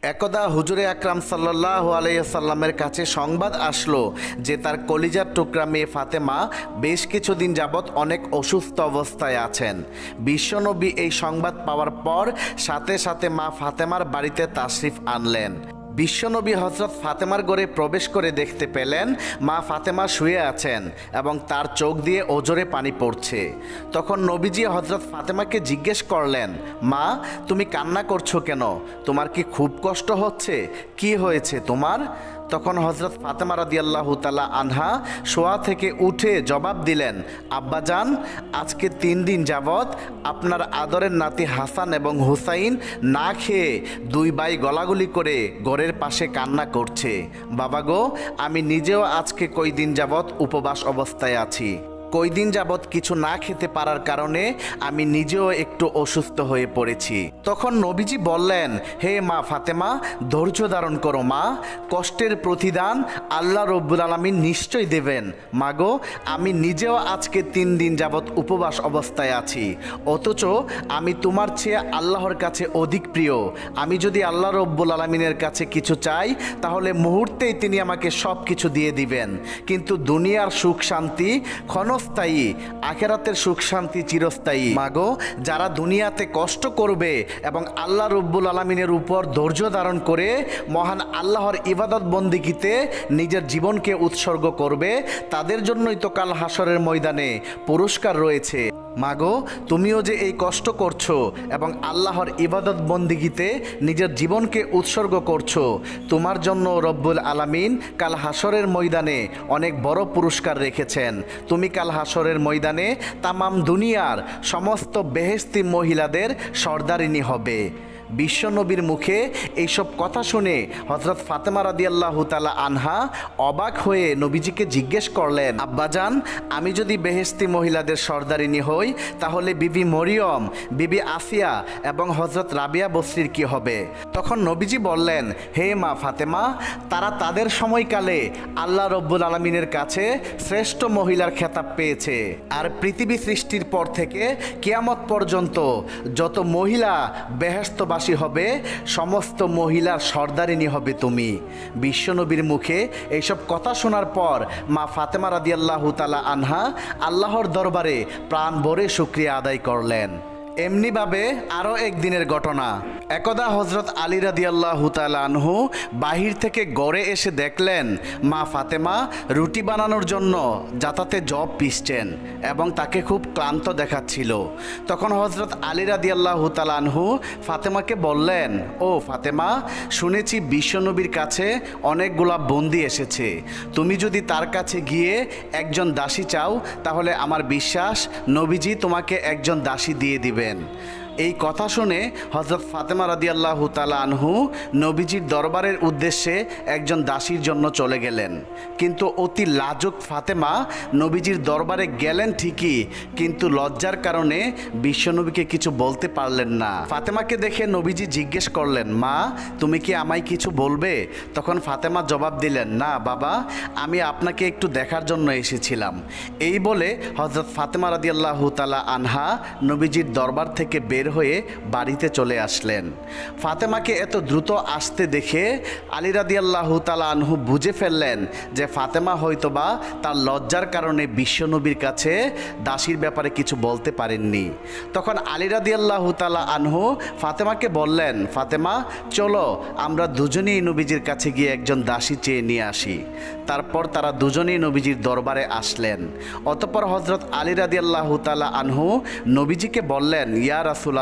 একদা হুজুরে আকরাম সাল্লাল্লাহু আলাইহি সাল্লামের কাছে সংবাদ আসলো যে তার কলিজার টুকরা মেয়ে ফাতেমা বেশ কিছুদিন যাবৎ অনেক অসুস্থ অবস্থায় আছেন। বিশ্বনবী এই সংবাদ পাওয়ার পর সাথে সাথে মা ফাতেমার বাড়িতে তাশরিফ আনলেন। বিশ্বনবী হজরত ফাতেমার ঘরে প্রবেশ করে দেখতে পেলেন মা ফাতেমা শুয়ে আছেন এবং তার চোখ দিয়ে ওজরে পানি পড়ছে। তখন নবীজি হজরত ফাতেমাকে জিজ্ঞেস করলেন, মা, তুমি কান্না করছো কেন? তোমার কি খুব কষ্ট হচ্ছে? কি হয়েছে তোমার? তখন হজরত ফাতেমা রাদিয়াল্লাহু তাআলা আনহা শোয়া থেকে উঠে জবাব দিলেন, আব্বাজান, আজকে 3 দিন যাবৎ আপনার আদরের নাতি হাসান এবং হুসাইন না খেয়ে 2 ভাই গলাগুলি করে ঘরের পাশে কান্না করছে। বাবা গো, আমি নিজেও আজকে কয়দিন যাবৎ উপবাস অবস্থায় আছি। কয়দিন যাবৎ কিছু না খেতে পারার কারণে আমি নিজেও একটু অসুস্থ হয়ে পড়েছি। তখন নবীজি বললেন, হে মা ফাতেমা, ধৈর্য ধারণ করো মা, কষ্টের প্রতিদান আল্লাহ রব্বুল আলামিন নিশ্চয়ই দেবেন। মাগো, আমি নিজেও আজকে 3 দিন যাবৎ উপবাস অবস্থায় আছি, অথচ আমি তোমার চেয়ে আল্লাহর কাছে অধিক প্রিয়। আমি যদি আল্লাহ রব্বুল আলামিনের কাছে কিছু চাই তাহলে মুহূর্তেই তিনি আমাকে সব কিছু দিয়ে দিবেন, কিন্তু দুনিয়ার সুখ শান্তি ক্ষণস্থায়ী, আখিরাতের সুখ শান্তি চিরস্থায়ী। মাগো, যারা দুনিয়াতে কষ্ট করবে এবং আল্লাহ রব্বুল আলামিনের উপর ধৈর্য ধারণ করে মহান আল্লাহর ইবাদত বন্দিগিতে নিজের জীবনকে উৎসর্গ করবে, তাদের জন্যই তো কাল হাসরের ময়দানে পুরস্কার রয়েছে। মাগো, তুমিও যে এই কষ্ট করছো এবং আল্লাহর ইবাদত বন্দিগিতে নিজের জীবনকে উৎসর্গ করছো, তোমার জন্য রব্বুল আলামিন কাল হাসরের ময়দানে অনেক বড় পুরস্কার রেখেছেন। তুমি কাল হাসরের ময়দানে তামাম দুনিয়ার সমস্ত বেহেশতি মহিলাদের সর্দারিনী হবে। বিশ্বনবীর মুখে এইসব কথা শুনে হজরত ফাতেমা রাদিয়াল্লাহু তাআলা আনহা অবাক হয়ে নবীজিকে জিজ্ঞেস করলেন, আব্বাজান, আমি যদি বেহেশতি মহিলাদের সর্দারিনী হই তাহলে বিবি মরিয়ম, বিবি আসিয়া এবং হজরত রাবিয়া বসরির কি হবে? তখন নবীজি বললেন, হে মা ফাতেমা, তারা তাদের সময়কালে আল্লাহ রব্বুল আলামিনের কাছে শ্রেষ্ঠ মহিলার খেতাব পেয়েছে। আর পৃথিবী সৃষ্টির পর থেকে কিয়ামত পর্যন্ত যত মহিলা বেহেশতবাসী হবে, সমস্ত মহিলার সর্দারিনী হবে তুমি। বিশ্বনবীর মুখে এইসব কথা শোনার পর মা ফাতেমা রাদিয়াল্লাহু তাআলা আনহা আল্লাহর দরবারে প্রাণ ভরে শুকরিয়া আদায় করলেন। এমনিভাবে আরও একদিনের ঘটনা। একদা হজরত আলী রাদিয়াল্লাহু তাআলা আনহু বাহির থেকে গড়ে এসে দেখলেন মা ফাতেমা রুটি বানানোর জন্য যাতাতে জব পিষছেন এবং তাকে খুব ক্লান্ত দেখাচ্ছিল। তখন হজরত আলী রাদিয়াল্লাহু তাআলা আনহু ফাতেমাকে বললেন, ও ফাতেমা, শুনেছি বিশ্বনবীর কাছে অনেকগুলা বন্দি এসেছে, তুমি যদি তার কাছে গিয়ে একজন দাসী চাও তাহলে আমার বিশ্বাস নবীজি তোমাকে একজন দাসী দিয়ে দিবেন। এই কথা শুনে হযরত ফাতেমা রাদিয়াল্লাহু তাআলা আনহু নবীজির দরবারের উদ্দেশ্যে একজন দাসীর জন্য চলে গেলেন। কিন্তু অতি লাজুক ফাতেমা নবীজির দরবারে গেলেন ঠিকই, কিন্তু লজ্জার কারণে বিশ্বনবীকে কিছু বলতে পারলেন না। ফাতেমাকে দেখে নবীজি জিজ্ঞেস করলেন, মা, তুমি কি আমায় কিছু বলবে? তখন ফাতেমা জবাব দিলেন, না বাবা, আমি আপনাকে একটু দেখার জন্য এসেছিলাম। এই বলে হযরত ফাতেমা রাদিয়াল্লাহু তাআলা আনহা নবীজির দরবার থেকে বের হয়ে বাড়িতে চলে আসলেন। ফাতেমাকে এত দ্রুত আসতে দেখে আলী রাদিয়াল্লাহু তাআলা আনহু বুঝে ফেললেন যে ফাতেমা হয়তোবা তার লজ্জার কারণে বিশ্বনবীর কাছে দাসীর ব্যাপারে কিছু বলতে পারেননি। তখন আলী রাদিয়াল্লাহু তাআলা আনহু ফাতেমাকে বললেন, ফাতেমা, চলো আমরা দুজনেই নবীজির কাছে গিয়ে একজন দাসী চেয়ে নিয়ে আসি। তারপর তারা দুজনেই নবীজির দরবারে আসলেন। অতঃপর হযরত আলী রাদিয়াল্লাহু তাআলা আনহু নবীজিকে বললেন, ইয়া রাসূলুল্লাহ,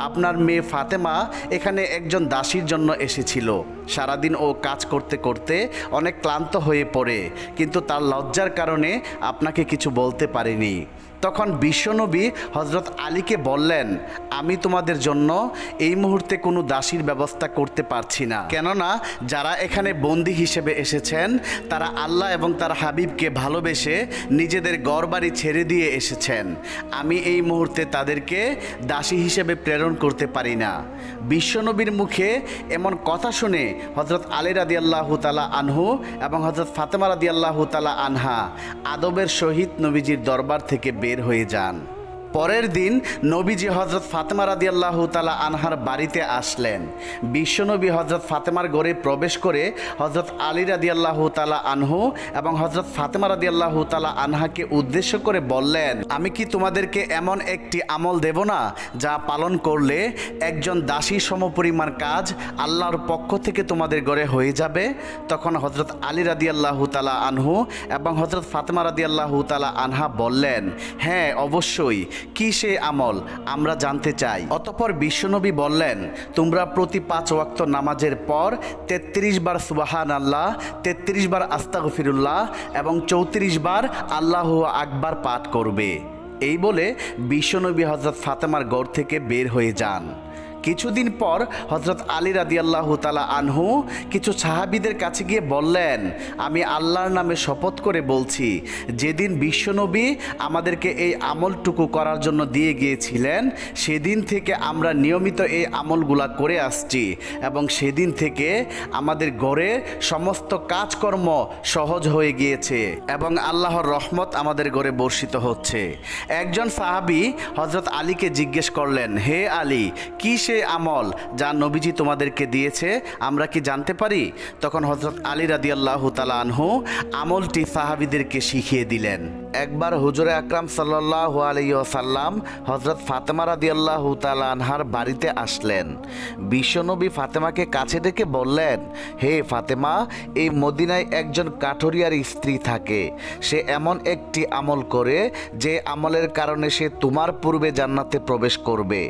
আপনার মেয়ে ফাতেমা এখানে একজন দাসীর জন্য এসেছিল। সারাদিন ও কাজ করতে করতে অনেক ক্লান্ত হয়ে পড়ে, কিন্তু তার লজ্জার কারণে আপনাকে কিছু বলতে পারেনি। তখন বিশ্বনবী হযরত আলীকে বললেন, আমি তোমাদের জন্য এই মুহূর্তে কোনো দাসীর ব্যবস্থা করতে পারছি না, কেননা যারা এখানে বন্দী হিসেবে এসেছেন তারা আল্লাহ এবং তার হাবিবকে ভালোবেসে নিজেদের ঘরবাড়ি ছেড়ে দিয়ে এসেছেন। আমি এই মুহূর্তে তাদেরকে দাসী হিসেবে প্রেরণ করতে পারি না। বিশ্বনবীর মুখে এমন কথা শুনে হযরত আলী রাদিয়াল্লাহু তাআলা আনহু এবং হযরত ফাতেমা রাদিয়াল্লাহু তাআলা আনহা আদবের সহিত নবীজির দরবার থেকে বের হয়ে যান। পরের দিন নবীজি হজরত ফাতেমা রাদিয়াল্লাহু তাআলা আনহার বাড়িতে আসলেন। বিশ্বনবী হজরত ফাতেমার ঘরে প্রবেশ করে হজরত আলী রাদিয়াল্লাহু তাআলা আনহু এবং হজরত ফাতেমা রাদিয়াল্লাহু তাআলা আনহাকে উদ্দেশ্য করে বললেন, আমি কি তোমাদেরকে এমন একটি আমল দেব না যা পালন করলে একজন দাসী সমপরিমাণ কাজ আল্লাহর পক্ষ থেকে তোমাদের ঘরে হয়ে যাবে? তখন হজরত আলী রাদিয়াল্লাহু তাআলা আনহু এবং হজরত ফাতেমা রাদিয়াল্লাহু তাআলা আনহা বললেন, হ্যাঁ অবশ্যই, কি সে আমল আমরা জানতে চাই। অতঃপর বিশ্বনবী বললেন, তোমরা প্রতি 5 ওয়াক্ত নামাজের পর 33 বার সুবহানাল্লাহ, 33 বার আস্তাগফিরুল্লাহ এবং 34 বার আল্লাহু আকবার পাঠ করবে। এই বলে বিশ্বনবী হজরত ফাতেমার ঘর থেকে বের হয়ে যান। কিছুদিন পর হজরত আলী রাদিয়াল্লাহু তাআলা আনহু কিছু সাহাবীদের কাছে গিয়ে বললেন, আমি আল্লাহর নামে শপথ করে বলছি, যেদিন বিশ্বনবী আমাদেরকে এই আমলটুকু করার জন্য দিয়ে গিয়েছিলেন সেদিন থেকে আমরা নিয়মিত এই আমলগুলা করে আসছি এবং সেদিন থেকে আমাদের ঘরে সমস্ত কাজকর্ম সহজ হয়ে গিয়েছে এবং আল্লাহর রহমত আমাদের ঘরে বর্ষিত হচ্ছে। একজন সাহাবী হজরত আলীকে জিজ্ঞেস করলেন, হে আলী, কি সে আমল যা নবীজি তোমাদেরকে দিয়েছে, আমরা কি জানতে পারি? তখন হযরত আলী রাদিয়াল্লাহু তাআলা আনহু আমলটি সাহাবীদেরকে শিখিয়ে দিলেন। একবার হুজুরে আকরাম সাল্লাল্লাহু আলাইহি ওয়াসাল্লাম হযরত ফাতেমা রাদিয়াল্লাহু তাআলা আনহার বাড়িতে আসলেন। বিশ্বনবী ফাতেমাকে কাছে ডেকে বললেন, হে ফাতেমা, এই মদিনায় একজন কাঠুরিয়ার স্ত্রী থাকে। সে এমন একটি আমল করে যে আমলের কারণে সে তোমার পূর্বে জান্নাতে প্রবেশ করবে।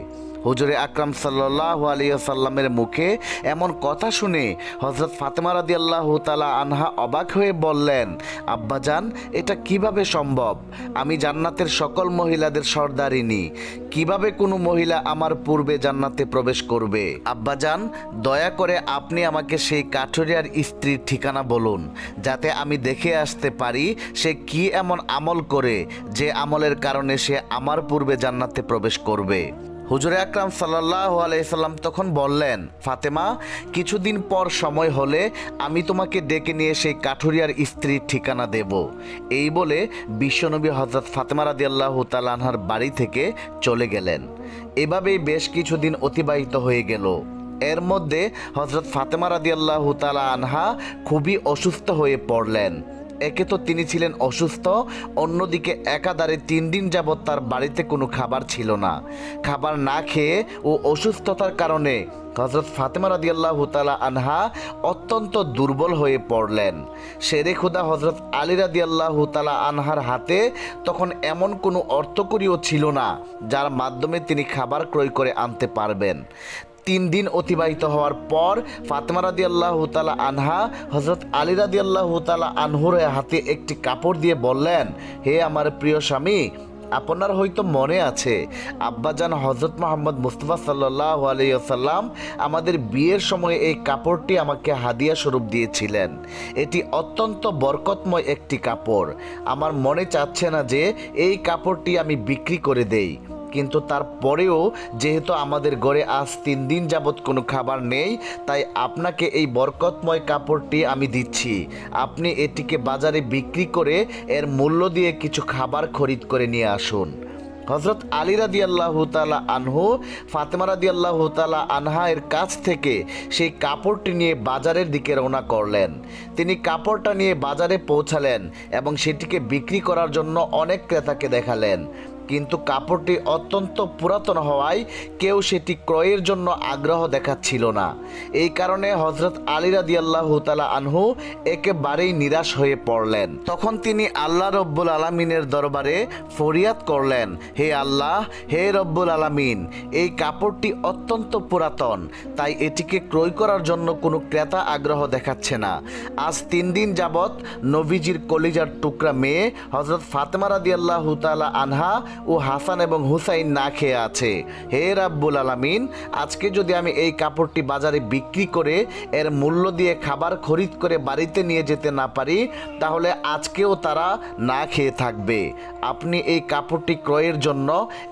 হুজুরে আকরাম সাল্লাল্লাহু আলাইহি ওয়াসাল্লামের মুখে এমন কথা শুনে হযরত ফাতেমা রাদিয়াল্লাহু তাআলা আনহা অবাক হয়ে বললেন, আব্বাজান, এটা কিভাবে সম্ভব? আমি জান্নাতের সকল মহিলাদের সর্দারিনী, কিভাবে কোনো মহিলা আমার পূর্বে জান্নাতে প্রবেশ করবে? আব্বাজান, দয়া করে আপনি আমাকে সেই কাঠুরিয়ার স্ত্রীর ঠিকানা বলুন, যাতে আমি দেখে আসতে পারি সে কি এমন আমল করে যে আমলের কারণে সে আমার পূর্বে জান্নাতে প্রবেশ করবে। হুজুরে আকরাম সাল্লাল্লাহু আলাইহি সাল্লাম তখন বললেন, ফাতেমা, কিছুদিন পর সময় হলে আমি তোমাকে ডেকে নিয়ে সেই কাঠুরিয়ার স্ত্রীর ঠিকানা দেব। এই বলে বিশ্বনবী হযরত ফাতেমা রাদিয়াল্লাহু তাআলা আনহার বাড়ি থেকে চলে গেলেন। এভাবেই বেশ কিছুদিন অতিবাহিত হয়ে গেল। এর মধ্যে হযরত ফাতেমা রাদিয়াল্লাহু তাআলা আনহা খুবই অসুস্থ হয়ে পড়লেন। একে তো তিনি ছিলেন অসুস্থ, অন্যদিকে একাধারে 3 দিন যাবৎ তার বাড়িতে কোনো খাবার ছিল না। খাবার না খেয়ে ও অসুস্থতার কারণে হযরত ফাতেমা রাদিয়াল্লাহু তাআলা আনহা অত্যন্ত দুর্বল হয়ে পড়লেন। শেরে খুদা হযরত আলী রাদিয়াল্লাহু তাআলা আনহার হাতে তখন এমন কোনো অর্থকড়িও ছিল না যার মাধ্যমে তিনি খাবার ক্রয় করে আনতে পারবেন। 3 দিন অতিবাহিত হওয়ার পর ফাতেমা রাদিয়াল্লাহু তাআলা আনহা হযরত আলী রাদিয়াল্লাহু তাআলা আনহুর হাতে একটি কাপড় দিয়ে বললেন, হে আমার প্রিয় স্বামী, আপনার হয়তো মনে আছে আব্বাজান হযরত মুহাম্মদ মুস্তাফা সাল্লাল্লাহু আলাইহি ওয়াসাল্লাম আমাদের বিয়ের সময় এই কাপড়টি আমাকে হাদিয়া স্বরূপ দিয়েছিলেন। এটি অত্যন্ত বরকতময় একটি কাপড়। আমার মনে চাচ্ছে না যে এই কাপড়টি আমি বিক্রি করে দেই, কিন্তু তারপরেও যেহেতু আমাদের ঘরে আজ 3 দিন যাবৎ কোনো খাবার নেই, তাই আপনাকে এই বরকতময় কাপড়টি আমি দিচ্ছি। আপনি এটিকে বাজারে বিক্রি করে এর মূল্য দিয়ে কিছু খাবার খরিদ করে নিয়ে আসুন। হযরত আলী রাদিয়াল্লাহু তাআলা আনহু ফাতেমা রাদিয়াল্লাহু তাআলা আনহা এর কাছ থেকে সেই কাপড়টি নিয়ে বাজারের দিকে রওনা করলেন। তিনি কাপড়টা নিয়ে বাজারে পৌঁছালেন এবং সেটিকে বিক্রি করার জন্য অনেক ক্রেতাকে দেখালেন, কিন্তু কাপড়টি অত্যন্ত পুরাতন হওয়ায় কেউ সেটি ক্রয়ের জন্য আগ্রহ দেখাচ্ছিল না। এই কারণে হযরত আলী রাদিয়াল্লাহু তাআলা আনহু একেবারেই নিরাশ হয়ে পড়লেন। তখন তিনি আল্লাহ রব্বুল আলামিনের দরবারে ফরিয়াদ করলেন, হে আল্লাহ, হে রব্বুল আলামিন, এই কাপড়টি অত্যন্ত পুরাতন, তাই এটিকে ক্রয় করার জন্য কোনো ক্রেতা আগ্রহ দেখাচ্ছে না। আজ 3 দিন যাবৎ নবীজির কলিজার টুকরা মেয়ে হযরত ফাতেমা রাদিয়াল্লাহু তাআলা আনহা ও হাসান এবং হুসাইন না খেয়ে আছে। হে রাব্বুল আলামিন, আজকে যদি আমি এই কাপড়টি বাজারে বিক্রি করে এর মূল্য দিয়ে খাবার খরিদ করে বাড়িতে নিয়ে যেতে না পারি, তাহলে আজকেও তারা না খেয়ে থাকবে। আপনি এই কাপড়টি ক্রয়ের জন্য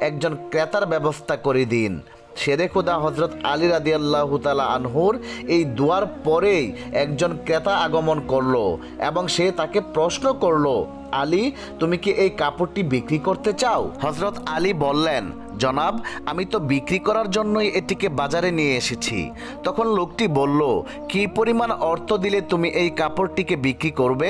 একজন ক্রেতার ব্যবস্থা করে দিন। শেরে খুদা হযরত আলী রাদিয়াল্লাহু তাআলা আনহুর এই দুয়ার পরেই একজন ক্রেতা আগমন করলো এবং সে তাকে প্রশ্ন করলো, আলী, তুমি কি এই কাপড়টি বিক্রি করতে চাও? হযরত আলী বললেন, জনাব, আমি তো বিক্রি করার জন্যই এটিকে বাজারে নিয়ে এসেছি। তখন লোকটি বলল, কি পরিমাণ অর্থ দিলে তুমি এই কাপড়টিকে বিক্রি করবে?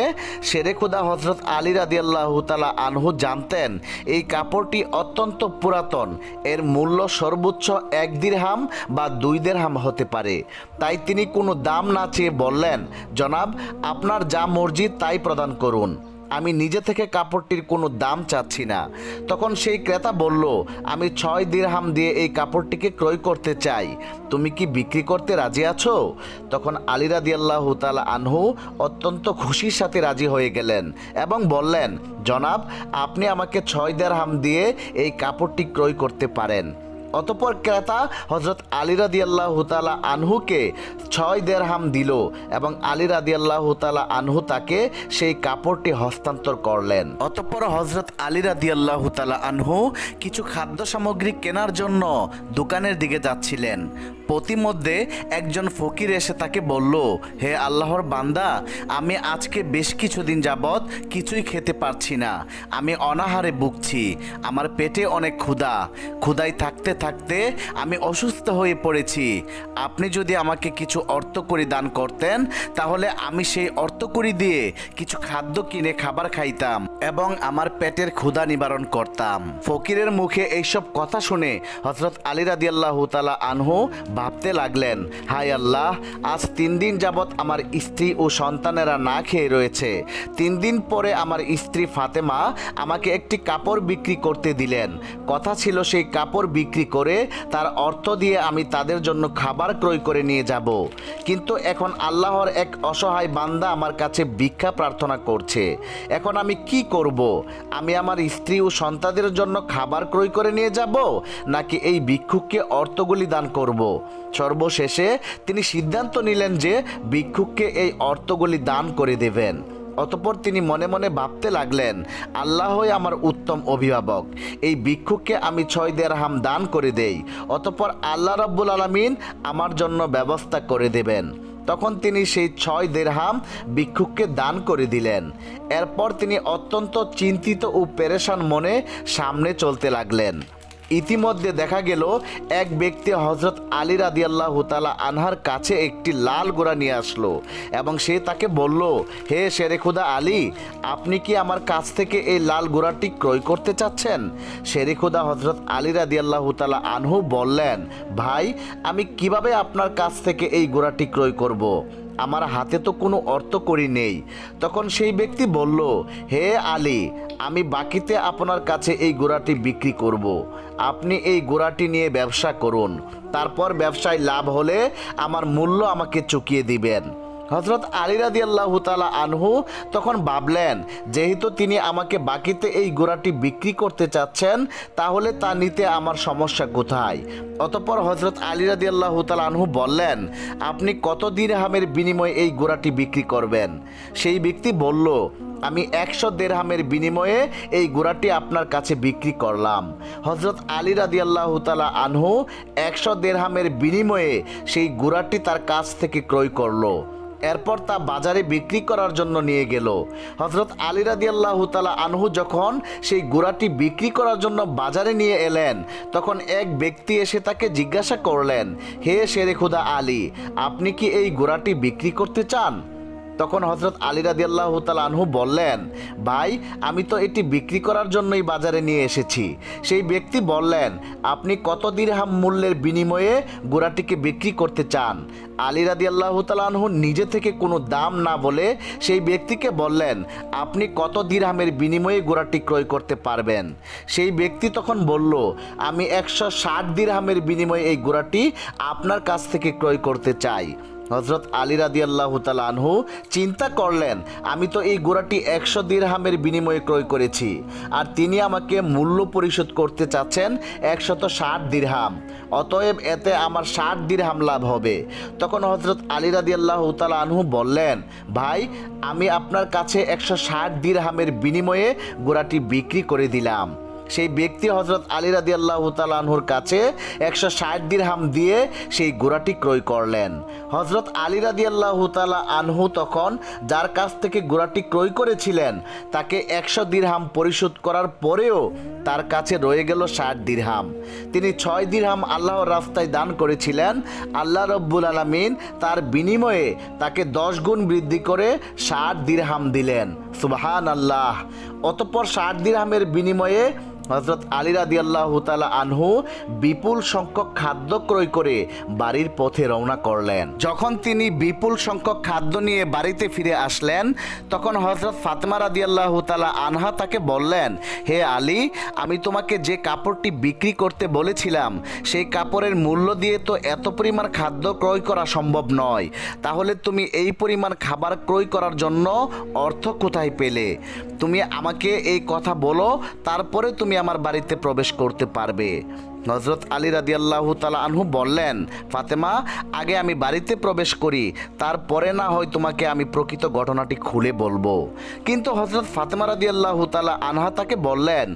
শেরে খোদা হযরত আলী রাদিয়াল্লাহু তাআলা আনহু জানতেন এই কাপড়টি অত্যন্ত পুরাতন, এর মূল্য সর্বোচ্চ 1 দিরহাম বা 2 দিরহাম হতে পারে। তাই তিনি কোনো দাম না চেয়ে বললেন, জনাব, আপনার যা মর্জি তাই প্রদান করুন, আমি নিজে থেকে কাপড়টির কোনো দাম চাচ্ছি না। তখন সেই ক্রেতা বলল, আমি 6 দিরহাম দিয়ে এই কাপড়টিকে ক্রয় করতে চাই, তুমি কি বিক্রি করতে রাজি আছো? তখন আলী রাদিয়াল্লাহু তাআলা আনহু অত্যন্ত খুশির সাথে রাজি হয়ে গেলেন এবং বললেন, জনাব, আপনি আমাকে 6 দিরহাম দিয়ে এই কাপড়টি ক্রয় করতে পারেন। অতঃপর ক্রেতা হযরত আলী রাদিয়াল্লাহু তাআলা আনহুকে 6 দিরহাম দিল এবং আলী রাদিয়াল্লাহু তাআলা আনহু তাকে সেই কাপড়টি হস্তান্তর করলেন। অতঃপর হযরত আলী রাদিয়াল্লাহু তাআলা আনহু কিছু খাদ্য সামগ্রী কেনার জন্য দোকানের দিকে যাচ্ছিলেন। প্রতিমধ্যে একজন ফকির এসে তাকে বলল, হে আল্লাহর বান্দা, আমি আজকে বেশ কিছুদিন যাবৎ কিছুই খেতে পারছি না, আমি অনাহারে ভুগছি, আমার পেটে অনেক ক্ষুধায় থাকতে থাকতে আমি অসুস্থ হয়ে পড়েছি। আপনি যদি আমাকে কিছু অর্থকড়ি দান করতেন তাহলে আমি সেই অর্থকড়ি দিয়ে কিছু খাদ্য কিনে খাবার খাইতাম এবং আমার পেটের ক্ষুধা নিবারণ করতাম। ফকিরের মুখে এইসব কথা শুনে হযরত আলী রাদিয়াল্লাহু তাআলা আনহু ভাবতে লাগলেন, হায় আল্লাহ, আজ 3 দিন যাবৎ আমার স্ত্রী ও সন্তানেরা না খেয়ে রয়েছে। 3 দিন পরে আমার স্ত্রী ফাতেমা আমাকে একটি কাপড় বিক্রি করতে দিলেন। কথা ছিল সেই কাপড় বিক্রি করে তার অর্থ দিয়ে আমি তাদের জন্য খাবার ক্রয় করে নিয়ে যাব। কিন্তু এখন আল্লাহর এক অসহায় বান্দা আমার কাছে ভিক্ষা প্রার্থনা করছে। এখন আমি কি করব? আমি আমার স্ত্রী ও সন্তানদের জন্য খাবার ক্রয় করে নিয়ে যাব নাকি এই ভিক্ষুককে অর্থগুলি দান করব? সর্বশেষে তিনি সিদ্ধান্ত নিলেন যে ভিক্ষুককে এই অর্থগুলি দান করে দেবেন। অতঃপর তিনি মনে মনে ভাবতে লাগলেন, আল্লাহই আমার উত্তম অভিভাবক, এই ভিক্ষুককে আমি 6 দিরহাম দান করে দেই, অতঃপর আল্লাহ রাব্বুল আলামিন আমার জন্য ব্যবস্থা করে দেবেন। তখন তিনি সেই 6 দিরহাম ভিক্ষুককে দান করে দিলেন। এরপর তিনি অত্যন্ত চিন্তিত ও পেরেশান মনে সামনে চলতে লাগলেন। ইতিমধ্যে দেখা গেল এক ব্যক্তি হযরত আলী রাদিয়াল্লাহু তাআলা আনহার কাছে একটি লাল ঘোড়া নিয়ে আসলো এবং সে তাকে বলল, হে শেরে খোদা আলী, আপনি কি আমার কাছ থেকে এই লাল ঘোড়াটি ক্রয় করতে চাচ্ছেন? শেরে খোদা হযরত আলী রাদিয়াল্লাহু তাআলা আনহু বললেন, ভাই, আমি কিভাবে আপনার কাছ থেকে এই ঘোড়াটি ক্রয় করব? আমার হাতে তো কোনো অর্থকড়ি নেই। তখন সেই ব্যক্তি বলল, হে আলী, আমি বাকিতে আপনার কাছে এই ঘোড়াটি বিক্রি করব। আপনি এই ঘোড়াটি নিয়ে ব্যবসা করুন, তারপর ব্যবসায় লাভ হলে আমার মূল্য আমাকে চুকিয়ে দিবেন। হযরত আলী রাদিয়াল্লাহু তাআলা আনহু তখন ভাবলেন, যেহেতু তিনি আমাকে বাকিতে এই ঘোড়াটি বিক্রি করতে চাচ্ছেন, তাহলে তা নিতে আমার সমস্যা কোথায়? অতঃপর হযরত আলী রাদিয়াল্লাহু তাআলা আনহু বললেন, আপনি কত দিরহামের বিনিময়ে এই ঘোড়াটি বিক্রি করবেন? সেই ব্যক্তি বলল, আমি 100 দিরহামের বিনিময়ে এই ঘোড়াটি আপনার কাছে বিক্রি করলাম। হযরত আলী রাদিয়াল্লাহু তাআলা আনহু 100 দিরহামের বিনিময়ে সেই ঘোড়াটি তার কাছ থেকে ক্রয় করলো। এরপর তা বাজারে বিক্রি করার জন্য নিয়ে গেল। হযরত আলী রাদিয়াল্লাহু তাআলা আনহু যখন সেই ঘোড়াটি বিক্রি করার জন্য বাজারে নিয়ে এলেন, তখন এক ব্যক্তি এসে তাকে জিজ্ঞাসা করলেন, হে শেরে খোদা আলী, আপনি কি এই ঘোড়াটি বিক্রি করতে চান? তখন হযরত আলী রাদিয়াল্লাহু তাআলা আনহু বললেন, ভাই, আমি তো এটি বিক্রি করার জন্যই বাজারে নিয়ে এসেছি। সেই ব্যক্তি বললেন, আপনি কত দিরহাম মূল্যের বিনিময়ে ঘোড়াটিকে বিক্রি করতে চান? আলী রাদিয়াল্লাহু তাআলা আনহু নিজে থেকে কোনো দাম না বলে সেই ব্যক্তিকে বললেন, আপনি কত দিরহামের বিনিময়ে ঘোড়াটি ক্রয় করতে পারবেন? সেই ব্যক্তি তখন বলল, আমি 160 দিরহামের বিনিময়ে এই ঘোড়াটি আপনার কাছ থেকে ক্রয় করতে চাই। হযরত আলী রাদিয়াল্লাহু তাআলা আনহু চিন্তা করলেন, আমি তো এই ঘোড়াটি 100 দিরহামের বিনিময়ে ক্রয় করেছি, আর তিনি আমাকে মূল্য পরিশোধ করতে চাচ্ছেন 160 দিরহাম, অতএব এতে আমার 60 দিরহাম লাভ হবে। তখন হযরত আলী রাদিয়াল্লাহু তাআলা আনহু বললেন, ভাই, আমি আপনার কাছে 160 দিরহামের বিনিময়ে ঘোড়াটি বিক্রি করে দিলাম। সেই ব্যক্তি হযরত আলী রাদিয়াল্লাহু তাআলা আনহুর কাছে 160 দিরহাম দিয়ে সেই ঘোড়াটি ক্রয় করলেন। হযরত আলী রাদিয়াল্লাহু তাআলা আনহু তখন যার কাছ থেকে ঘোড়াটি ক্রয় করেছিলেন তাকে 100 দিরহাম পরিশোধ করার পরেও তার কাছে রয়ে গেল 60 দিরহাম। তিনি 6 দিরহাম আল্লাহর রাস্তায় দান করেছিলেন। আল্লাহ রব্বুল আলামিন তার বিনিময়ে তাকে 10 গুণ বৃদ্ধি করে 60 দিরহাম দিলেন। সুবহানাল্লাহ। অতঃপর 60 দিরহামের বিনিময়ে হযরত আলী রাদিয়াল্লাহু তাআলা আনহু বিপুল সংখ্যক খাদ্য ক্রয় করে বাড়ির পথে রওনা করলেন। যখন তিনি বিপুল সংখ্যক খাদ্য নিয়ে বাড়িতে ফিরে আসলেন তখন হযরত ফাতেমা রাদিয়াল্লাহু তাআলা আনহা তাকে বললেন, হে আলী, আমি তোমাকে যে কাপড়টি বিক্রি করতে বলেছিলাম সেই কাপড়ের মূল্য দিয়ে তো এত পরিমাণ খাদ্য ক্রয় করা সম্ভব নয়, তাহলে তুমি এই পরিমাণ খাবার ক্রয় করার জন্য অর্থ কোথায় পেলে? তুমি আমাকে এই কথা বলো, তারপরে তুমি আমার বাড়িতে প্রবেশ করতে পারবে। হযরত আলী রাদিয়াল্লাহু তাআলা আনহু বললেন, ফাতেমা, আগে আমি বাড়িতে প্রবেশ করি, তারপরে না হয় তোমাকে আমি প্রকৃত ঘটনাটি খুলে বলবো। কিন্তু হযরত ফাতেমা রাদিয়াল্লাহু তাআলা আনহা তাকে বললেন,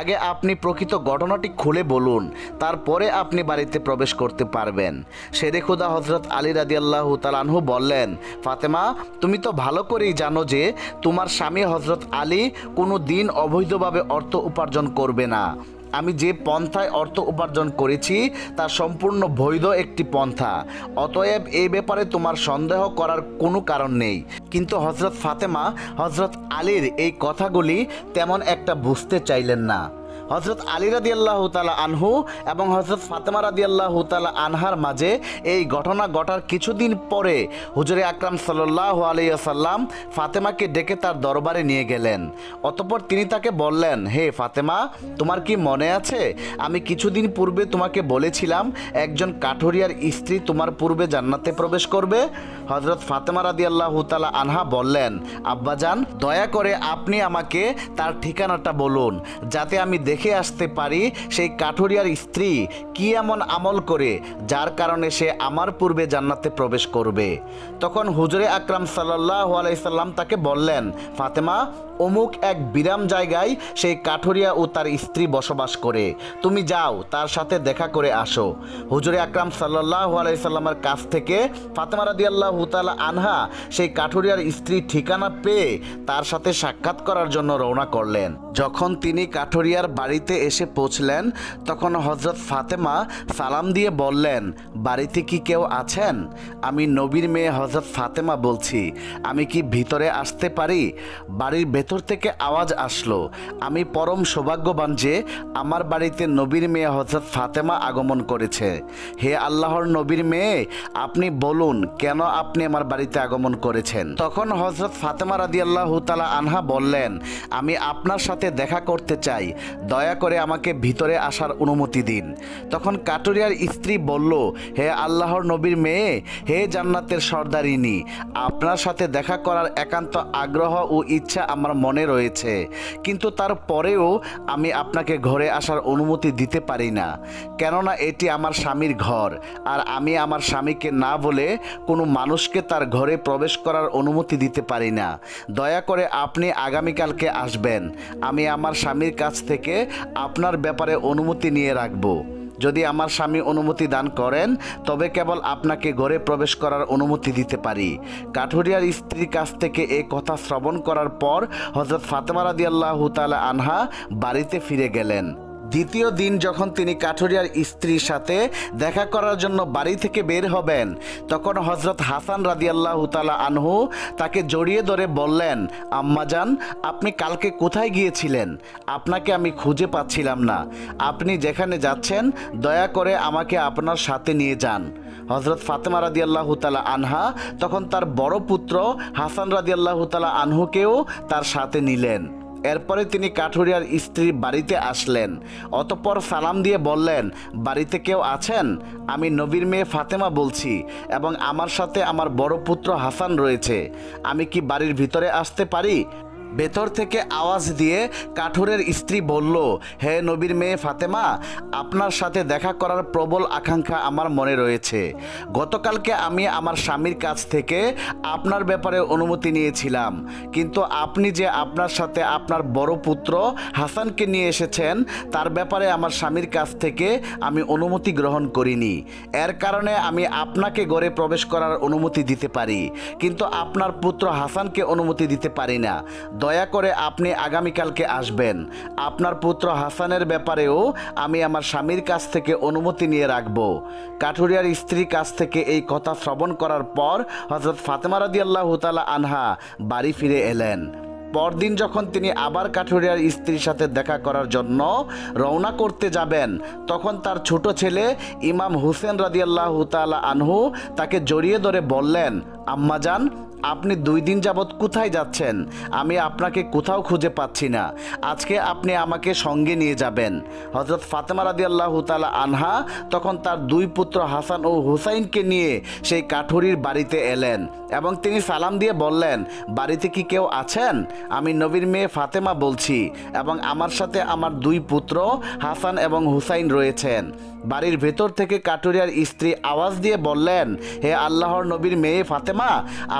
আগে আপনি প্রকৃত ঘটনাটি খুলে বলুন, তারপরে আপনি বাড়িতে প্রবেশ করতে পারবেন। শেরে খুদা হযরত আলী রাদিয়াল্লাহু তাআলা আনহু বললেন, ফাতেমা, তুমি তো ভালো করেই জানো যে তোমার স্বামী হযরত আলী কোনো দিন অবৈধভাবে অর্থ উপার্জন করবে না। আমি যে পন্থায় অর্থ উপার্জন করেছি তা সম্পূর্ণ বৈধ একটি পন্থা, অতএব এই ব্যাপারে তোমার সন্দেহ করার কোনো কারণ নেই। কিন্তু হযরত ফাতেমা হযরত আলীর এই কথাগুলি তেমন একটা বুঝতে চাইলেন না। হযরত আলী রাদিয়াল্লাহু তাআলা আনহু এবং হযরত ফাতেমা রাদিয়াল্লাহু তাআলা আনহার মাঝে এই ঘটনা ঘটার কিছুদিন পরে হুজুরে আকরাম সাল্লাল্লাহু আলাইহি ওয়াসাল্লাম ফাতেমাকে ডেকে তার দরবারে নিয়ে গেলেন। অতঃপর তিনি তাকে বললেন, হে ফাতেমা, তোমার কি মনে আছে আমি কিছুদিন পূর্বে তোমাকে বলেছিলাম একজন কাঠুরিয়ার স্ত্রী তোমার পূর্বে জান্নাতে প্রবেশ করবে? হযরত ফাতেমা রাদিয়াল্লাহু তাআলা আনহা বললেন, আব্বাজান, দয়া করে আপনি আমাকে তার ঠিকানাটা বলুন, যাতে আমি দেখে আসতে পারি সেই কাঠুরিয়ার স্ত্রী কি এমন আমল করে যার কারণে সে আমার পূর্বে জান্নাতে প্রবেশ করবে। তখন হুজুরে আকরাম সাল্লাল্লাহু আলাইহি সাল্লাম তাকে বললেন, ফাতেমা, অমুক এক বিরাম জায়গায় সেই কাঠুরিয়া ও তার স্ত্রী বসবাস করে, তুমি যাও তার সাথে দেখা করে আসো। হুজুরে আকরাম সাল্লাল্লাহু আলাইহি সাল্লামের কাছ থেকে ফাতেমা রাদিয়াল্লাহু তাআলা আনহা সেই কাঠুরিয়ার স্ত্রী ঠিকানা পেয়ে তার সাথে সাক্ষাৎ করার জন্য রওনা করলেন। যখন তিনি কাঠুরিয়ার বাড়িতে এসে পৌঁছলেন তখন হযরত ফাতেমা সালাম দিয়ে বললেন, বাড়িতে কি কেউ আছেন? আমি নবীর মেয়ে হযরত ফাতেমা বলছি, আমি কি ভিতরে আসতে পারি? বাড়ির ভেতর থেকে আওয়াজ আসলো। আমি পরম সৌভাগ্যবান যে আমার বাড়িতে নবীর মেয়ে হযরত ফাতেমা আগমন করেছে। হে আল্লাহর নবীর মেয়ে, আপনি বলুন কেন আপনি আমার বাড়িতে আগমন করেছেন? তখন হযরত ফাতেমা রাদিয়াল্লাহু তাআলা আনহা বললেন, আমি আপনার সাথে দেখা করতে চাই, দয়া করে আমাকে ভিতরে আসার অনুমতি দিন। তখন কাঠুরিয়ার স্ত্রী বলল, হে আল্লাহর নবীর মেয়ে, হে জান্নাতের সর্দারিনী, আপনার সাথে দেখা করার একান্ত আগ্রহ ও ইচ্ছা আমার মনে রয়েছে, কিন্তু তারপরেও আমি আপনাকে ঘরে আসার অনুমতি দিতে পারি না, কেননা এটি আমার স্বামীর ঘর, আর আমি আমার স্বামীকে না বলে কোনো মানুষকে তার ঘরে প্রবেশ করার অনুমতি দিতে পারি না। দয়া করে আপনি আগামীকালকে আসবেন, আমি আমার স্বামীর কাছ থেকে আপনার ব্যাপারে অনুমতি নিয়ে রাখব। যদি আমার স্বামী অনুমতি দান করেন তবে কেবল আপনাকে ঘরে প্রবেশ করার অনুমতি দিতে পারি। কাঠুরিয়ার স্ত্রীর কাছ থেকে এই কথা শ্রবণ করার পর হযরত ফাতেমা রাদিয়াল্লাহু তাআলা আনহা বাড়িতে ফিরে গেলেন। দ্বিতীয় দিন যখন তিনি কাঠুরিয়ার স্ত্রীর সাথে দেখা করার জন্য বাড়ি থেকে বের হবেন তখন হযরত হাসান রাদিয়াল্লাহু তাআলা আনহু তাকে জড়িয়ে ধরে বললেন, আম্মাজান, আপনি কালকে কোথায় গিয়েছিলেন? আপনাকে আমি খুঁজে পাচ্ছিলাম না। আপনি যেখানে যাচ্ছেন দয়া করে আমাকে আপনার সাথে নিয়ে যান। হযরত ফাতেমা রাদিয়াল্লাহু তাআলা আনহা তখন তার বড় পুত্র হাসান রাদিয়াল্লাহু তাআলা আনহুকেও তার সাথে নিলেন। এরপরে তিনি কাঠুরিয়ার স্ত্রীর বাড়িতে আসলেন। অতঃপর সালাম দিয়ে বললেন, বাড়িতে কেউ আছেন? আমি নবীর মেয়ে ফাতেমা বলছি এবং আমার সাথে আমার বড় পুত্র হাসান রয়েছে, আমি কি বাড়ির ভিতরে আসতে পারি? ভেতর থেকে আওয়াজ দিয়ে কাঠুরের স্ত্রী বলল, হে নবীর মেয়ে ফাতেমা, আপনার সাথে দেখা করার প্রবল আকাঙ্ক্ষা আমার মনে রয়েছে। গতকালকে আমি আমার স্বামীর কাছ থেকে আপনার ব্যাপারে অনুমতি নিয়েছিলাম, কিন্তু আপনি যে আপনার সাথে আপনার বড় পুত্র হাসানকে নিয়ে এসেছেন তার ব্যাপারে আমার স্বামীর কাছ থেকে আমি অনুমতি গ্রহণ করিনি। এর কারণে আমি আপনাকে ঘরে প্রবেশ করার অনুমতি দিতে পারি, কিন্তু আপনার পুত্র হাসানকে অনুমতি দিতে পারি না। দয়া করে আপনি আগামীকালকে আসবেন। আপনার পুত্র হাসানের ব্যাপারেও আমি আমার স্বামীর কাছ থেকে অনুমতি নিয়ে রাখব। কাঠুরিয়ার স্ত্রীর কাছ থেকে এই কথা শ্রবণ করার পর হযরত ফাতেমা রাদিয়াল্লাহু তাআলা আনহা বাড়ি ফিরে এলেন। পরদিন যখন তিনি আবার কাঠুরিয়ার স্ত্রীর সাথে দেখা করার জন্য রওনা করতে যাবেন, তখন তার ছোট ছেলে ইমাম হুসেন রাদিয়াল্লাহু তাআলা আনহু তাকে জড়িয়ে ধরে বললেন, আম্মাজান, আপনি 2 দিন যাবৎ কোথায় যাচ্ছেন? আমি আপনাকে কোথাও খুঁজে পাচ্ছি না। আজকে আপনি আমাকে সঙ্গে নিয়ে যাবেন। হযরত ফাতেমা রাদিয়াল্লাহু তাআলা আনহা তখন তার 2 পুত্র হাসান ও হুসাইনকে নিয়ে সেই কাঠুরির বাড়িতে এলেন এবং তিনি সালাম দিয়ে বললেন, বাড়িতে কি কেউ আছেন? আমি নবীর মেয়ে ফাতেমা বলছি এবং আমার সাথে আমার 2 পুত্র হাসান এবং হুসাইন রয়েছেন। বাড়ির ভেতর থেকে কাঠুরিয়ার স্ত্রী আওয়াজ দিয়ে বললেন, হে আল্লাহর নবীর মেয়ে ফাতেমা,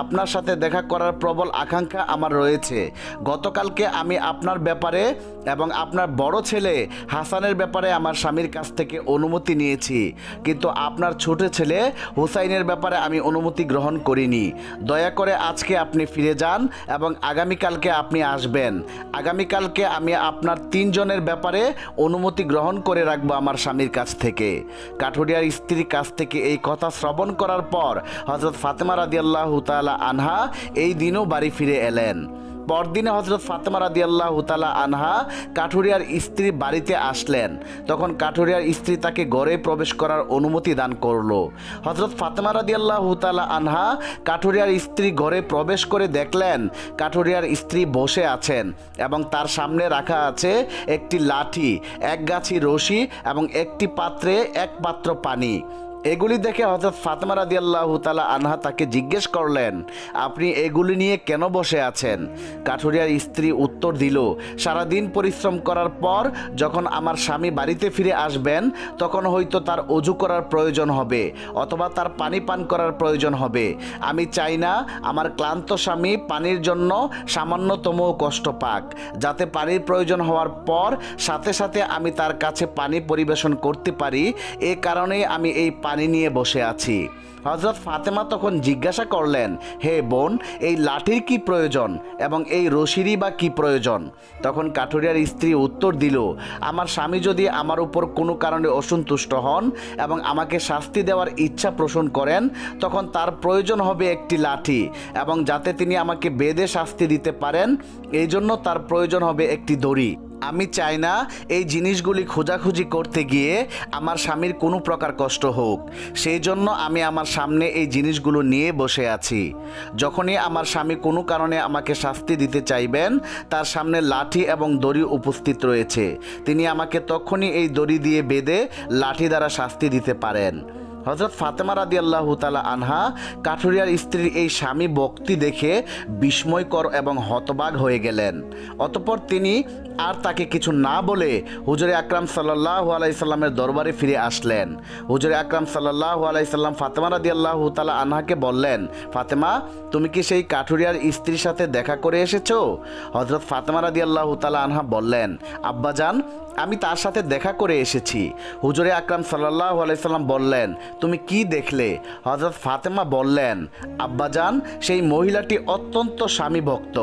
আপনার সাথে দেখা করার প্রবল আকাঙ্ক্ষা আমার রয়েছে। গতকালকে আমি আপনার ব্যাপারে এবং আপনার বড় ছেলে হাসানের ব্যাপারে আমার স্বামীর কাছ থেকে অনুমতি নিয়েছি, কিন্তু আপনার ছোট ছেলে হুসাইনের ব্যাপারে আমি অনুমতি গ্রহণ করিনি। দয়া করে আজকে আপনি ফিরে যান এবং আগামীকালকে আপনি আসবেন। আগামীকালকে আমি আপনার 3 জনের ব্যাপারে অনুমতি গ্রহণ করে রাখবো আমার স্বামীর কাছ থেকে। কাঠুরিয়ার স্ত্রীর কাছ থেকে এই কথা শ্রবণ করার পর হযরত ফাতেমা রাদিয়াল্লাহু তাআলা আনহা এই দিনও বাড়ি ফিরে এলেন। পরদিনে হযরত ফাতেমা রাদিয়াল্লাহু তাআলা আনহা কাঠুরিয়ার স্ত্রী বাড়িতে আসলেন। তখন কাঠুরিয়ার স্ত্রী তাকে ঘরে প্রবেশ করার অনুমতি দান করলো। হযরত ফাতেমা রাদিয়াল্লাহু তাআলা আনহা কাঠুরিয়ার স্ত্রী ঘরে প্রবেশ করে দেখলেন কাঠুরিয়ার স্ত্রী বসে আছেন এবং তার সামনে রাখা আছে একটি লাঠি, 1 গাছি রশি এবং একটি পাত্রে 1 পাত্র পানি। এগুলি দেখে হযরত ফাতেমা রাদিয়াল্লাহু তাআলা আনহা তাকে জিজ্ঞেস করলেন, আপনি এগুলি নিয়ে কেন বসে আছেন? কাঠুরিয়ার স্ত্রী উত্তর দিল, সারাদিন পরিশ্রম করার পর যখন আমার স্বামী বাড়িতে ফিরে আসবেন তখন হয়তো তার অজু করার প্রয়োজন হবে অথবা তার পানি পান করার প্রয়োজন হবে। আমি চাই না আমার ক্লান্ত স্বামী পানির জন্য সামান্যতম কষ্ট পাক, যাতে পানির প্রয়োজন হওয়ার পর সাথে সাথে আমি তার কাছে পানি পরিবেশন করতে পারি। এ কারণেই আমি এই পানি নিয়ে বসে আছি। হযরত ফাতেমা তখন জিজ্ঞাসা করলেন, হে বোন, এই লাঠির কি প্রয়োজন এবং এই রশিরই বা কি প্রয়োজন? তখন কাঠুরিয়ার স্ত্রী উত্তর দিল, আমার স্বামী যদি আমার উপর কোনো কারণে অসন্তুষ্ট হন এবং আমাকে শাস্তি দেওয়ার ইচ্ছা পোষণ করেন, তখন তার প্রয়োজন হবে একটি লাঠি, এবং যাতে তিনি আমাকে বেঁধে শাস্তি দিতে পারেন এই জন্য তার প্রয়োজন হবে একটি দড়ি। আমি চাই না এই জিনিসগুলি খোঁজাখুঁজি করতে গিয়ে আমার স্বামীর কোনো প্রকার কষ্ট হোক, সেই জন্য আমি আমার সামনে এই জিনিসগুলো নিয়ে বসে আছি। যখনই আমার স্বামী কোনো কারণে আমাকে শাস্তি দিতে চাইবেন, তার সামনে লাঠি এবং দড়ি উপস্থিত রয়েছে, তিনি আমাকে তখনই এই দড়ি দিয়ে বেঁধে লাঠি দ্বারা শাস্তি দিতে পারেন। হযরত ফাতেমা রাদিয়াল্লাহু তাআলা আনহা কাঠুরিয়ার স্ত্রীর এই স্বামী ভক্তি দেখে বিস্ময়কর এবং হতবাক হয়ে গেলেন। অতঃপর তিনি আর তাকে কিছু না বলে হুজুরে আকরাম সাল্লাল্লাহু আলাইহি সাল্লামের দরবারে ফিরে আসলেন। হুজুরে আকরাম সাল্লাল্লাহু আলাইহি সাল্লাম ফাতেমা রাদিয়াল্লাহু তাআলা আনহাকে বললেন, ফাতেমা, তুমি কি সেই কাঠুরিয়ার স্ত্রীর সাথে দেখা করে এসেছো? হযরত ফাতেমা রাদিয়াল্লাহু তাআলা আনহা বললেন, আব্বাজান, আমি তার সাথে দেখা করে এসেছি। হুজুরে আকরাম সাল্লাল্লাহু আলাইহি সাল্লাম বললেন, তুমি কি দেখলে? হযরত ফাতেমা বললেন, আব্বাজান, সেই মহিলাটি অত্যন্ত স্বামী ভক্ত।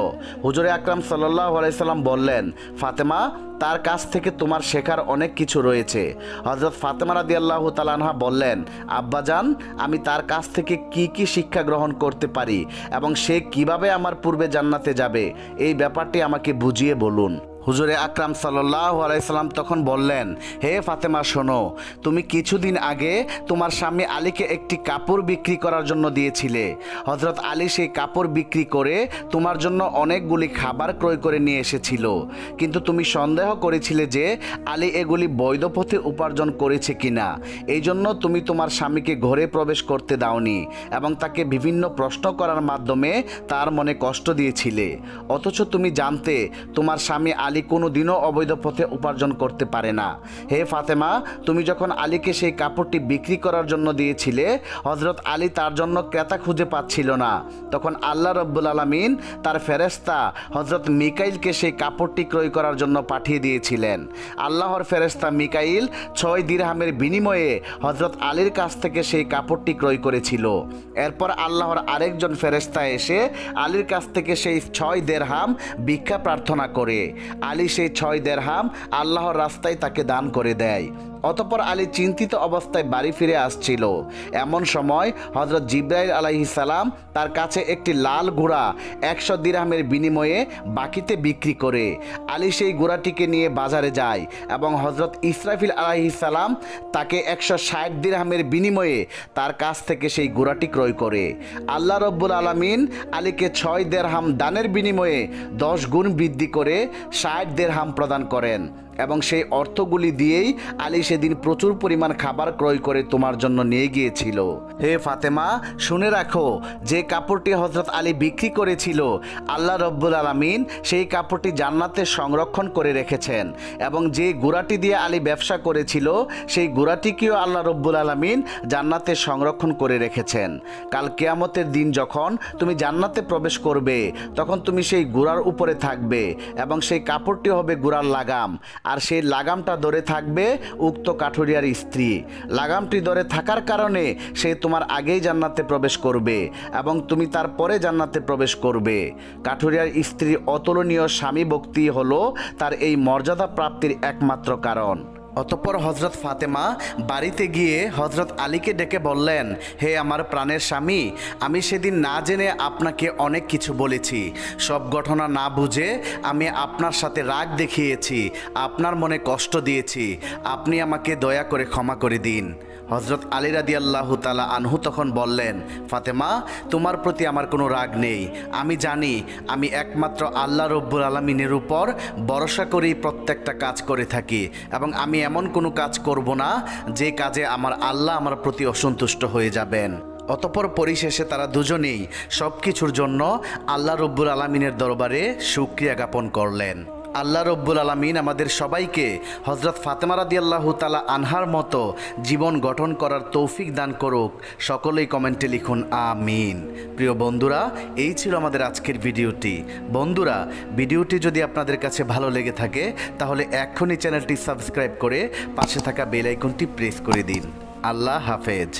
হুজুরে আকরাম সাল্লাল্লাহু আলাইহি সাল্লাম বললেন, ফাতেমা, তার কাছ থেকে তোমার শেখার অনেক কিছু রয়েছে। হযরত ফাতেমা রাদিয়াল্লাহু তাআলা আনহা বললেন, আব্বাজান, আমি তার কাছ থেকে কি কি শিক্ষা গ্রহণ করতে পারি এবং সে কিভাবে আমার পূর্বে জান্নাতে যাবে, এই ব্যাপারটি আমাকে বুঝিয়ে বলুন। হুজুরে আকরাম সাল্লাল্লাহু আলাইহি সাল্লাম তখন বললেন, হে ফাতেমা শোনো, তুমি কিছুদিন আগে তোমার স্বামী আলীকে একটি কাপড় বিক্রি করার জন্য দিয়েছিলে। হযরত আলী সেই কাপড় বিক্রি করে তোমার জন্য অনেকগুলি খাবার ক্রয় করে নিয়ে এসেছিল, কিন্তু তুমি সন্দেহ করেছিলে যে আলী এগুলি বৈধ পথে উপার্জন করেছে কিনা। এই জন্য তুমি তোমার স্বামীকে ঘরে প্রবেশ করতে দাওনি এবং তাকে বিভিন্ন প্রশ্ন করার মাধ্যমে তার মনে কষ্ট দিয়েছিলে। অথচ তুমি জানতে তোমার স্বামী আলী কোনো দিনও অবৈধ পথে উপার্জন করতে পারে না। হে ফাতেমা, তুমি যখন আলীকে সেই কাপড়টি বিক্রি করার জন্য দিয়েছিলে, হযরত আলী তার জন্য ক্রেতা খুঁজে পাচ্ছিল না। তখন আল্লাহ রব্বুল আলামিন তার ফেরেশতা হযরত মিকাইলকে সেই কাপড়টি ক্রয় করার জন্য পাঠিয়ে দিয়েছিলেন। আল্লাহর ফেরেশতা মিকাইল 6 দিরহামের বিনিময়ে হযরত আলীর কাছ থেকে সেই কাপড়টি ক্রয় করেছিল। এরপর আল্লাহর আরেকজন ফেরেশতা এসে আলীর কাছ থেকে সেই 6 দিরহাম ভিক্ষা প্রার্থনা করে। আলী সেই 6 দিরহাম আল্লাহর রাস্তায় তাকে দান করে দেয়। অতঃপর আলী চিন্তিত অবস্থায় বাড়ি ফিরে আসছিল। এমন সময় হযরত জিবরাইল আলাইহিস সালাম তার কাছে একটি লাল ঘোড়া 100 দিরহামের বিনিময়ে বাকিতে বিক্রি করে। আলী সেই ঘোড়াটিকে নিয়ে বাজারে যায় এবং হযরত ইসরাফিল আলাইহিস সালাম তাকে 160 দিরহামের বিনিময়ে তার কাছ থেকে সেই ঘোড়াটি ক্রয় করে। আল্লাহ রব্বুল আলামিন আলীকে 6 দিরহাম দানের বিনিময়ে 10 গুণ বৃদ্ধি করে 60 দিরহাম প্রদান করেন এবং সেই অর্থগুলি দিয়েই আলী সেদিন প্রচুর পরিমাণ খাবার ক্রয় করে তোমার জন্য নিয়ে গিয়েছিল। হে ফাতেমা, শুনে রাখো, যে কাপড়টি হযরত আলী বিক্রি করেছিল, আল্লাহ রব্বুল আলামিন সেই কাপড়টি জান্নাতে সংরক্ষণ করে রেখেছেন এবং যে ঘোড়াটি দিয়ে আলী ব্যবসা করেছিল, সেই ঘোড়াটিকেও আল্লাহ রব্বুল আলামিন জান্নাতে সংরক্ষণ করে রেখেছেন। কাল কিয়ামতের দিন যখন তুমি জান্নাতে প্রবেশ করবে, তখন তুমি সেই ঘোড়ার উপরে থাকবে এবং সেই কাপড়টি হবে ঘোড়ার লাগাম, আর সেই লাগামটা ধরে থাকবে উক্ত কাঠুরিয়ার স্ত্রী। লাগামটি ধরে থাকার কারণে সে তোমার আগেই জান্নাতে প্রবেশ করবে এবং তুমি তার পরে জান্নাতে প্রবেশ করবে। কাঠুরিয়ার স্ত্রীর অতুলনীয় স্বামী ভক্তি হলো তার এই মর্যাদা প্রাপ্তির একমাত্র কারণ। অতঃপর হযরত ফাতেমা বাড়িতে গিয়ে হযরত আলীকে ডেকে বললেন, হে আমার প্রাণের স্বামী, আমি সেদিন না জেনে আপনাকে অনেক কিছু বলেছি। সব ঘটনা না বুঝে আমি আপনার সাথে রাগ দেখিয়েছি, আপনার মনে কষ্ট দিয়েছি। আপনি আমাকে দয়া করে ক্ষমা করে দিন। হযরত আলী রাদিয়াল্লাহু তাআলা আনহু তখন বললেন, ফাতেমা, তোমার প্রতি আমার কোনো রাগ নেই। আমি জানি আমি একমাত্র আল্লাহ রব্বুল আলামিনের উপর ভরসা করেই প্রত্যেকটা কাজ করে থাকি এবং আমি এমন কোনো কাজ করব না যে কাজে আমার আল্লাহ আমার প্রতি অসন্তুষ্ট হয়ে যাবেন। অতঃপর পরিশেষে তারা দুজনেই সব কিছুর জন্য আল্লাহ রব্বুল আলামিনের দরবারে শুকরিয়া জ্ঞাপন করলেন। আল্লাহ রব্বুল আলামিন আমাদের সবাইকে হযরত ফাতেমা রাদিয়াল্লাহু তাআলা আনহার মতো জীবন গঠন করার তৌফিক দান করুক। সকলেই কমেন্টে লিখুন আমিন। প্রিয় বন্ধুরা, এই ছিল আমাদের আজকের ভিডিওটি। বন্ধুরা, ভিডিওটি যদি আপনাদের কাছে ভালো লেগে থাকে তাহলে এক্ষুনি চ্যানেলটি সাবস্ক্রাইব করে পাশে থাকা বেল আইকনটি প্রেস করে দিন। আল্লাহ হাফেজ।